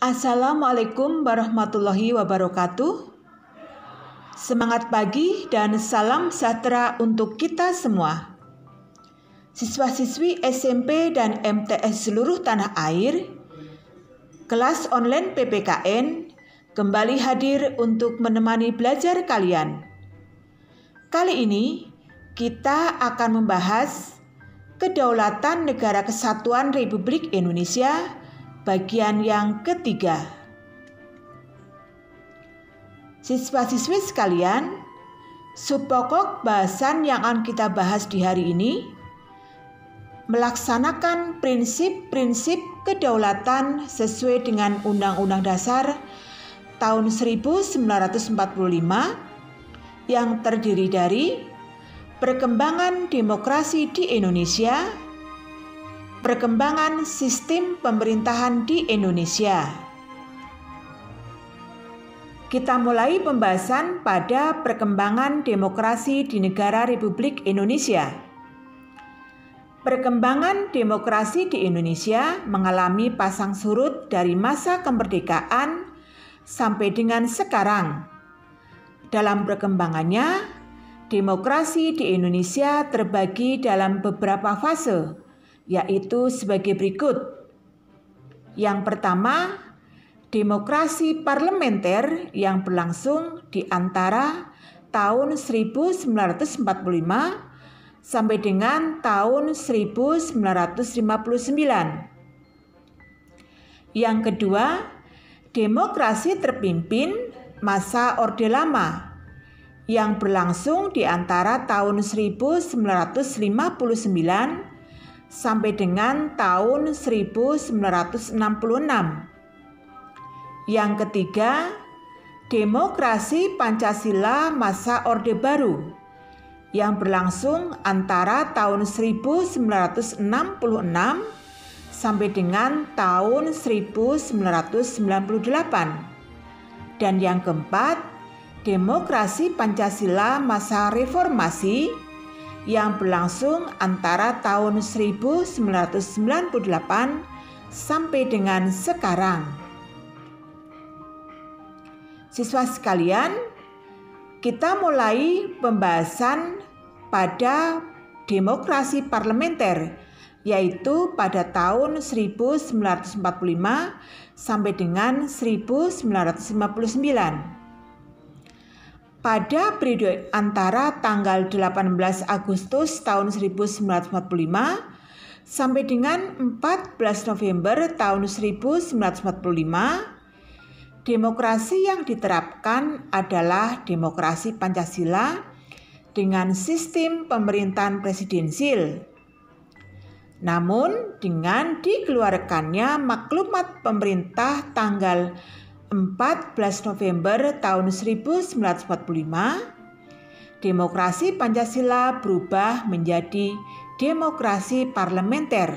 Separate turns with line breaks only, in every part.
Assalamualaikum warahmatullahi wabarakatuh. Semangat pagi dan salam sejahtera untuk kita semua. Siswa-siswi SMP dan MTS seluruh tanah air, kelas online PPKN kembali hadir untuk menemani belajar kalian. Kali ini kita akan membahas Kedaulatan Negara Kesatuan Republik Indonesia bagian yang ketiga. Siswa-siswi sekalian, subpokok bahasan yang akan kita bahas di hari ini melaksanakan prinsip-prinsip kedaulatan sesuai dengan Undang-Undang Dasar tahun 1945 yang terdiri dari perkembangan demokrasi di Indonesia, perkembangan sistem pemerintahan di Indonesia. Kita mulai pembahasan pada perkembangan demokrasi di negara Republik Indonesia. Perkembangan demokrasi di Indonesia mengalami pasang surut dari masa kemerdekaan sampai dengan sekarang. Dalam perkembangannya, demokrasi di Indonesia terbagi dalam beberapa fase, yaitu sebagai berikut. Yang pertama, demokrasi parlementer yang berlangsung di antara tahun 1945 sampai dengan tahun 1959. Yang kedua, demokrasi terpimpin masa Orde Lama yang berlangsung di antara tahun 1959 sampai dengan tahun 1966. Yang ketiga, demokrasi Pancasila masa Orde Baru yang berlangsung antara tahun 1966 sampai dengan tahun 1998. Dan yang keempat, demokrasi Pancasila masa Reformasi yang berlangsung antara tahun 1998 sampai dengan sekarang. Siswa sekalian, kita mulai pembahasan pada demokrasi parlementer, yaitu pada tahun 1945 sampai dengan 1959. Pada periode antara tanggal 18 Agustus tahun 1945 sampai dengan 14 November tahun 1945, demokrasi yang diterapkan adalah demokrasi Pancasila dengan sistem pemerintahan presidensil. Namun, dengan dikeluarkannya maklumat pemerintah tanggal 14 November tahun 1945, demokrasi Pancasila berubah menjadi demokrasi parlementer.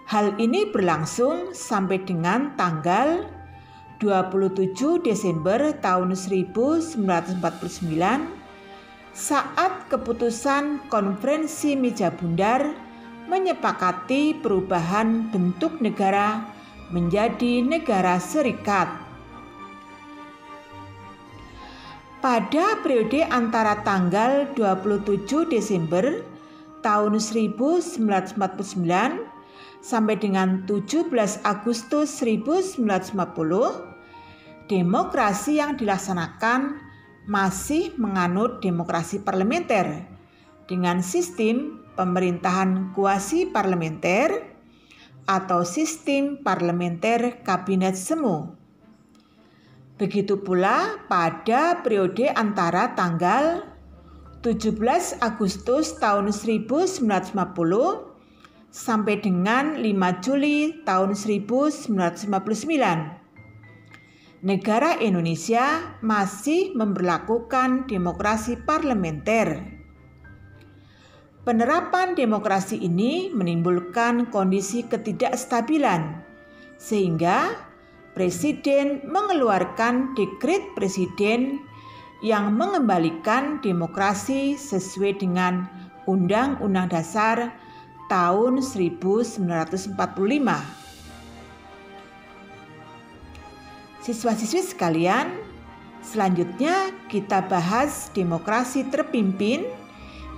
Hal ini berlangsung sampai dengan tanggal 27 Desember tahun 1949 saat keputusan Konferensi Meja Bundar menyepakati perubahan bentuk negara menjadi negara serikat. Pada periode antara tanggal 27 Desember tahun 1949 sampai dengan 17 Agustus 1950, demokrasi yang dilaksanakan masih menganut demokrasi parlementer dengan sistem pemerintahan kuasi parlementer atau sistem parlementer kabinet semu. Begitu pula pada periode antara tanggal 17 Agustus tahun 1950 sampai dengan 5 Juli tahun 1959. Negara Indonesia masih memberlakukan demokrasi parlementer. Penerapan demokrasi ini menimbulkan kondisi ketidakstabilan, sehingga Presiden mengeluarkan dekret Presiden yang mengembalikan demokrasi sesuai dengan Undang-Undang Dasar tahun 1945. Siswa-siswi sekalian, selanjutnya kita bahas demokrasi terpimpin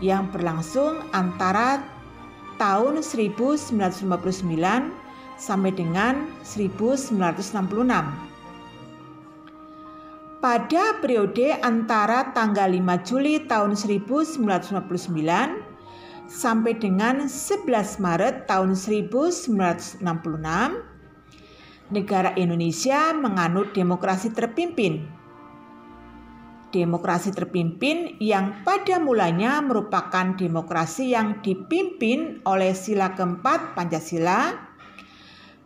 yang berlangsung antara tahun 1959 sampai dengan 1966. Pada periode antara tanggal 5 Juli tahun 1959 sampai dengan 11 Maret tahun 1966, negara Indonesia menganut demokrasi terpimpin. Demokrasi terpimpin yang pada mulanya merupakan demokrasi yang dipimpin oleh sila keempat Pancasila,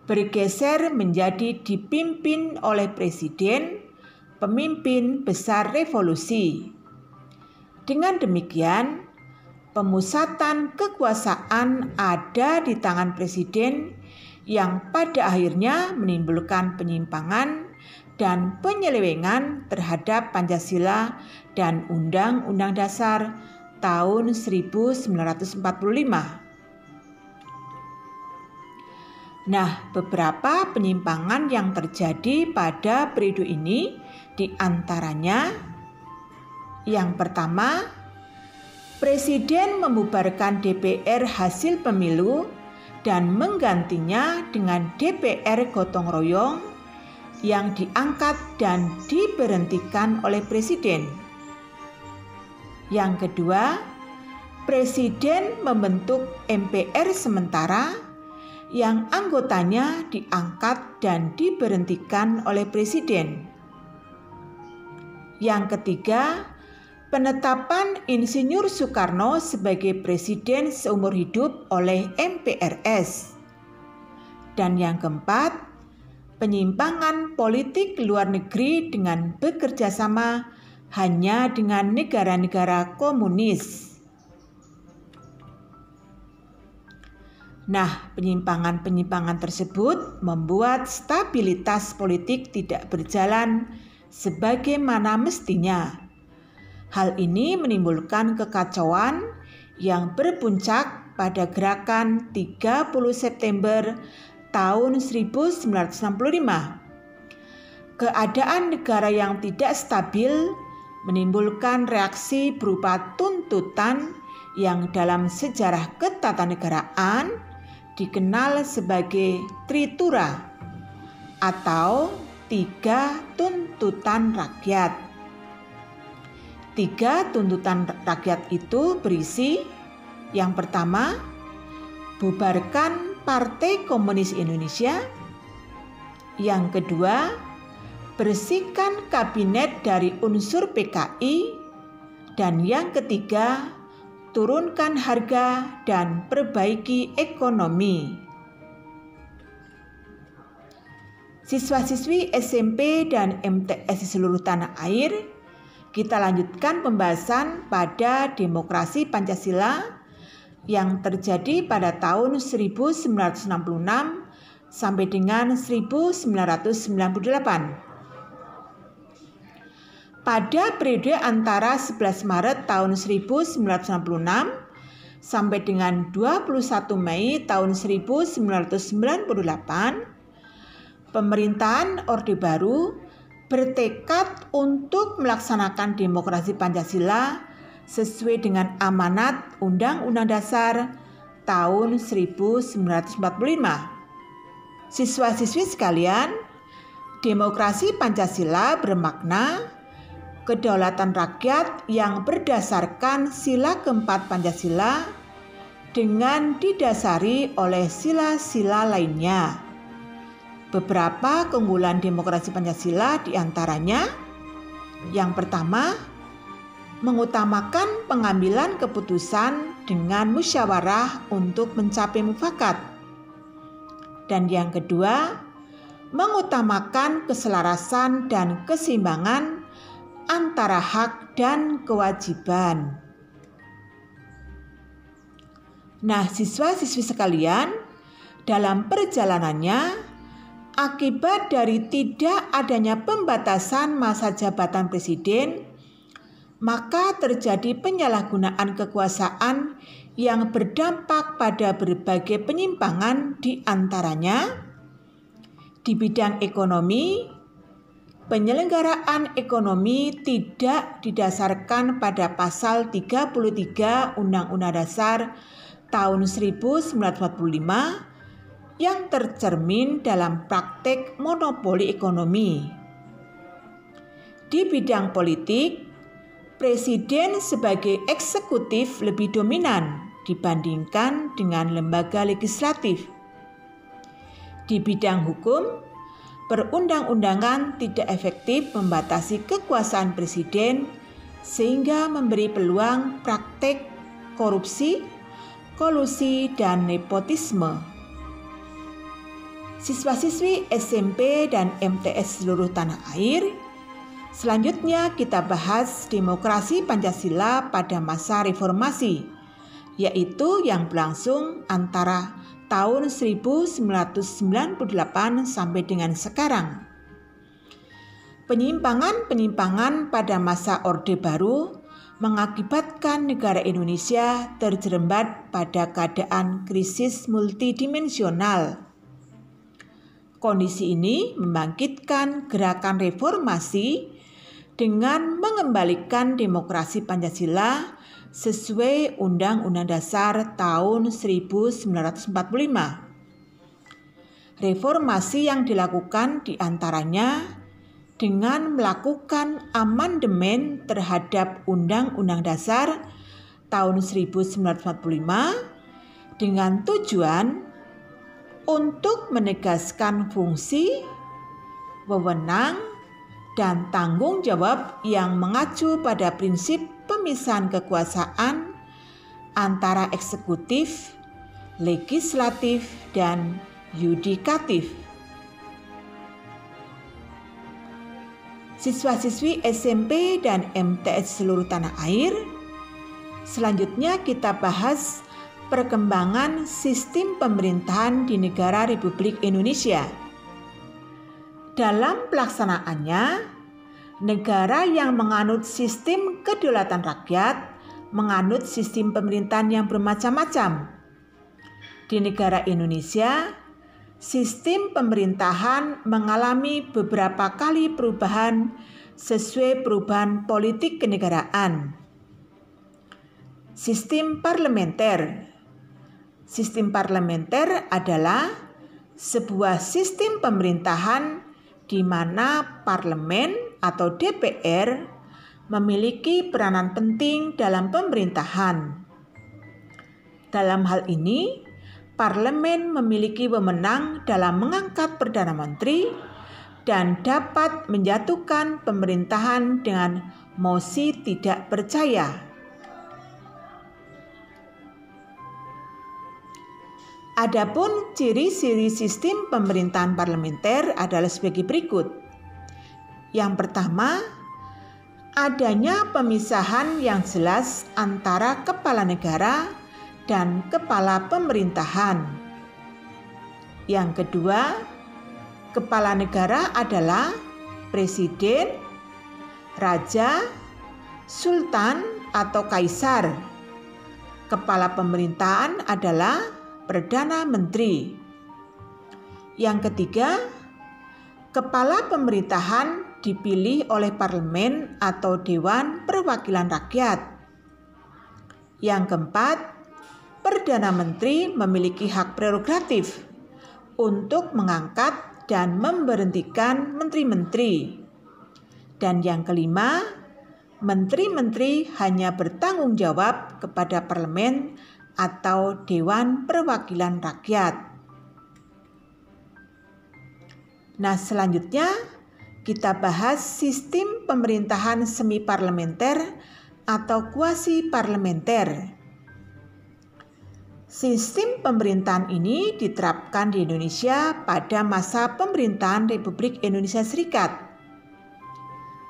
bergeser menjadi dipimpin oleh presiden, pemimpin besar revolusi. Dengan demikian, pemusatan kekuasaan ada di tangan presiden yang pada akhirnya menimbulkan penyimpangan dan penyelewengan terhadap Pancasila dan Undang-Undang Dasar tahun 1945. Nah, beberapa penyimpangan yang terjadi pada periode ini diantaranya yang pertama, Presiden membubarkan DPR hasil pemilu dan menggantinya dengan DPR gotong royong yang diangkat dan diberhentikan oleh Presiden. Yang kedua, Presiden membentuk MPR sementara yang anggotanya diangkat dan diberhentikan oleh Presiden. Yang ketiga, penetapan Insinyur Soekarno sebagai Presiden seumur hidup oleh MPRS. Dan yang keempat, penyimpangan politik luar negeri dengan bekerja sama hanya dengan negara-negara komunis. Nah, penyimpangan-penyimpangan tersebut membuat stabilitas politik tidak berjalan sebagaimana mestinya. Hal ini menimbulkan kekacauan yang berpuncak pada gerakan 30 September tahun 1965. Keadaan negara yang tidak stabil menimbulkan reaksi berupa tuntutan yang dalam sejarah ketatanegaraan dikenal sebagai Tritura atau 3 tuntutan rakyat. 3 tuntutan rakyat itu berisi yang pertama, bubarkan Partai Komunis Indonesia. Yang kedua, bersihkan kabinet dari unsur PKI. Dan yang ketiga, turunkan harga dan perbaiki ekonomi. Siswa-siswi SMP dan MTS di seluruh tanah air, kita lanjutkan pembahasan pada demokrasi Pancasila yang terjadi pada tahun 1966 sampai dengan 1998. Pada periode antara 11 Maret tahun 1966 sampai dengan 21 Mei tahun 1998, pemerintahan Orde Baru bertekad untuk melaksanakan demokrasi Pancasila sesuai dengan amanat Undang-Undang Dasar tahun 1945. Siswa-siswi sekalian, demokrasi Pancasila bermakna kedaulatan rakyat yang berdasarkan sila keempat Pancasila dengan didasari oleh sila-sila lainnya. Beberapa keunggulan demokrasi Pancasila diantaranya, yang pertama, mengutamakan pengambilan keputusan dengan musyawarah untuk mencapai mufakat. Dan yang kedua, mengutamakan keselarasan dan keseimbangan antara hak dan kewajiban. Nah, siswa-siswi sekalian, dalam perjalanannya, akibat dari tidak adanya pembatasan masa jabatan presiden, maka terjadi penyalahgunaan kekuasaan yang berdampak pada berbagai penyimpangan, di antaranya di bidang ekonomi, penyelenggaraan ekonomi tidak didasarkan pada pasal 33 Undang-Undang Dasar tahun 1945 yang tercermin dalam praktek monopoli ekonomi. Di bidang politik, Presiden sebagai eksekutif lebih dominan dibandingkan dengan lembaga legislatif. Di bidang hukum, perundang-undangan tidak efektif membatasi kekuasaan presiden sehingga memberi peluang praktek korupsi, kolusi, dan nepotisme. Siswa-siswi SMP dan MTS seluruh tanah air, selanjutnya kita bahas demokrasi Pancasila pada masa reformasi, yaitu yang berlangsung antara tahun 1998 sampai dengan sekarang. Penyimpangan-penyimpangan pada masa Orde Baru mengakibatkan negara Indonesia terjerembab pada keadaan krisis multidimensional. Kondisi ini membangkitkan gerakan reformasi dengan mengembalikan demokrasi Pancasila sesuai Undang-Undang Dasar tahun 1945. Reformasi yang dilakukan diantaranya dengan melakukan amandemen terhadap Undang-Undang Dasar tahun 1945 dengan tujuan untuk menegaskan fungsi, wewenang, dan tanggung jawab yang mengacu pada prinsip pemisahan kekuasaan antara eksekutif, legislatif, dan yudikatif. Siswa-siswi SMP dan MTS seluruh tanah air, selanjutnya kita bahas perkembangan sistem pemerintahan di negara Republik Indonesia. Dalam pelaksanaannya, negara yang menganut sistem kedaulatan rakyat menganut sistem pemerintahan yang bermacam-macam. Di negara Indonesia, sistem pemerintahan mengalami beberapa kali perubahan sesuai perubahan politik kenegaraan. Sistem parlementer. Sistem parlementer adalah sebuah sistem pemerintahan di mana parlemen atau DPR memiliki peranan penting dalam pemerintahan. Dalam hal ini, parlemen memiliki wewenang dalam mengangkat Perdana Menteri dan dapat menjatuhkan pemerintahan dengan mosi tidak percaya. Adapun ciri-ciri sistem pemerintahan parlementer adalah sebagai berikut. Yang pertama, adanya pemisahan yang jelas antara kepala negara dan kepala pemerintahan. Yang kedua, kepala negara adalah presiden, raja, sultan, atau kaisar. Kepala pemerintahan adalah Perdana Menteri. Yang ketiga, kepala pemerintahan dipilih oleh parlemen atau Dewan Perwakilan Rakyat. Yang keempat, Perdana Menteri memiliki hak prerogatif untuk mengangkat dan memberhentikan menteri-menteri. Dan yang kelima, menteri-menteri hanya bertanggung jawab kepada parlemen atau Dewan Perwakilan Rakyat. Nah, selanjutnya kita bahas sistem pemerintahan semi parlementer atau kuasi parlementer. Sistem pemerintahan ini diterapkan di Indonesia pada masa pemerintahan Republik Indonesia Serikat.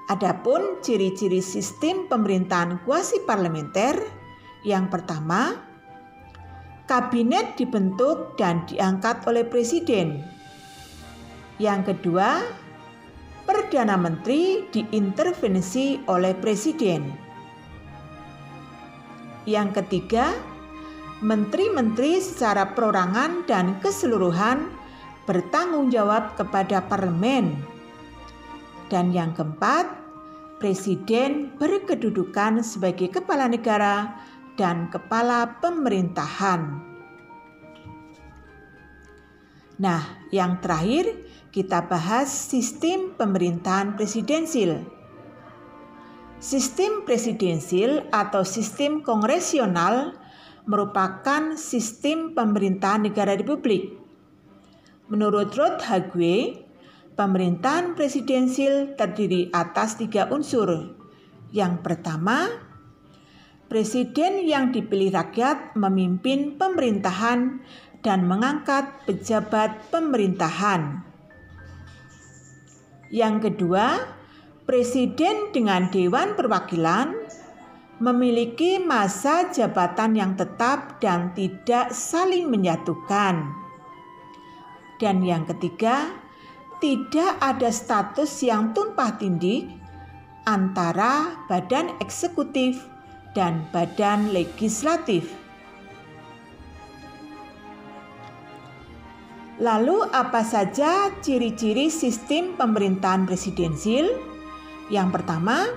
Adapun ciri-ciri sistem pemerintahan kuasi parlementer, yang pertama, kabinet dibentuk dan diangkat oleh presiden. Yang kedua, Perdana Menteri diintervensi oleh presiden. Yang ketiga, menteri-menteri secara perorangan dan keseluruhan bertanggung jawab kepada parlemen. Dan yang keempat, presiden berkedudukan sebagai kepala negara dan kepala pemerintahan. Nah, yang terakhir kita bahas sistem pemerintahan presidensil. Sistem presidensil atau sistem kongresional merupakan sistem pemerintahan negara republik. Menurut Ruth Hague, pemerintahan presidensil terdiri atas 3 unsur. Yang pertama, presiden yang dipilih rakyat memimpin pemerintahan dan mengangkat pejabat pemerintahan. Yang kedua, presiden dengan Dewan Perwakilan memiliki masa jabatan yang tetap dan tidak saling menyatukan. Dan yang ketiga, tidak ada status yang tumpang tindih antara badan eksekutif dan badan legislatif. Lalu apa saja ciri-ciri sistem pemerintahan presidensil? Yang pertama,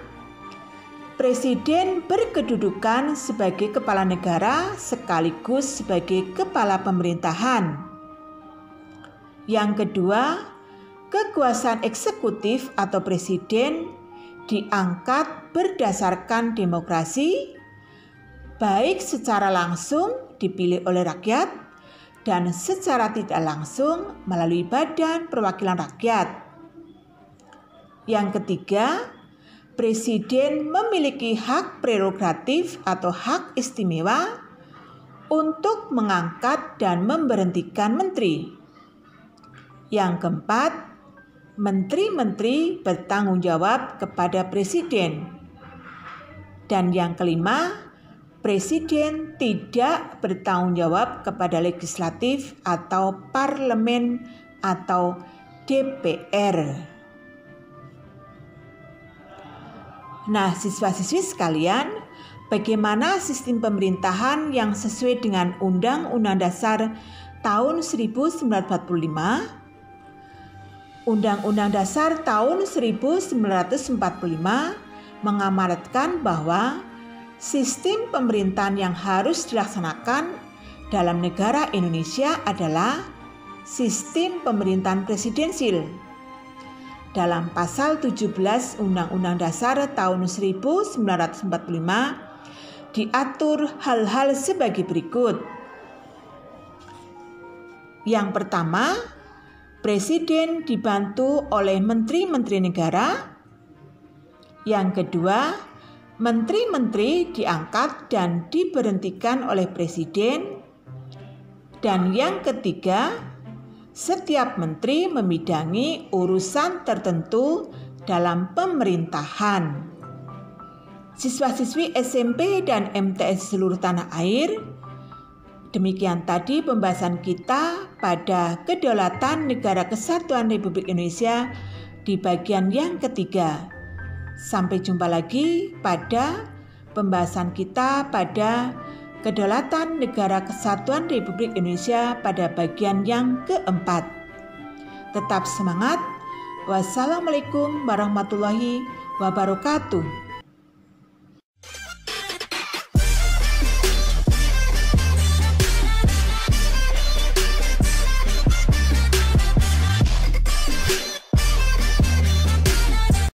presiden berkedudukan sebagai kepala negara sekaligus sebagai kepala pemerintahan. Yang kedua, kekuasaan eksekutif atau presiden diangkat berdasarkan demokrasi, baik secara langsung dipilih oleh rakyat dan secara tidak langsung melalui Badan Perwakilan Rakyat. Yang ketiga, presiden memiliki hak prerogatif atau hak istimewa untuk mengangkat dan memberhentikan menteri. Yang keempat, menteri-menteri bertanggung jawab kepada presiden. Dan yang kelima, presiden tidak bertanggung jawab kepada legislatif atau parlemen atau DPR. Nah, siswa-siswi sekalian, bagaimana sistem pemerintahan yang sesuai dengan Undang-Undang Dasar tahun 1945? Undang-Undang Dasar tahun 1945 mengamanatkan bahwa sistem pemerintahan yang harus dilaksanakan dalam negara Indonesia adalah sistem pemerintahan presidensil. Dalam pasal 17 Undang-Undang Dasar tahun 1945 diatur hal-hal sebagai berikut. Yang pertama, presiden dibantu oleh menteri-menteri negara. Yang kedua, menteri-menteri diangkat dan diberhentikan oleh presiden. Dan yang ketiga, setiap menteri membidangi urusan tertentu dalam pemerintahan. Siswa-siswi SMP dan MTS seluruh tanah air, demikian tadi pembahasan kita pada Kedaulatan Negara Kesatuan Republik Indonesia di bagian yang ketiga. Sampai jumpa lagi pada pembahasan kita pada Kedaulatan Negara Kesatuan Republik Indonesia pada bagian yang keempat. Tetap semangat. Wassalamualaikum warahmatullahi wabarakatuh.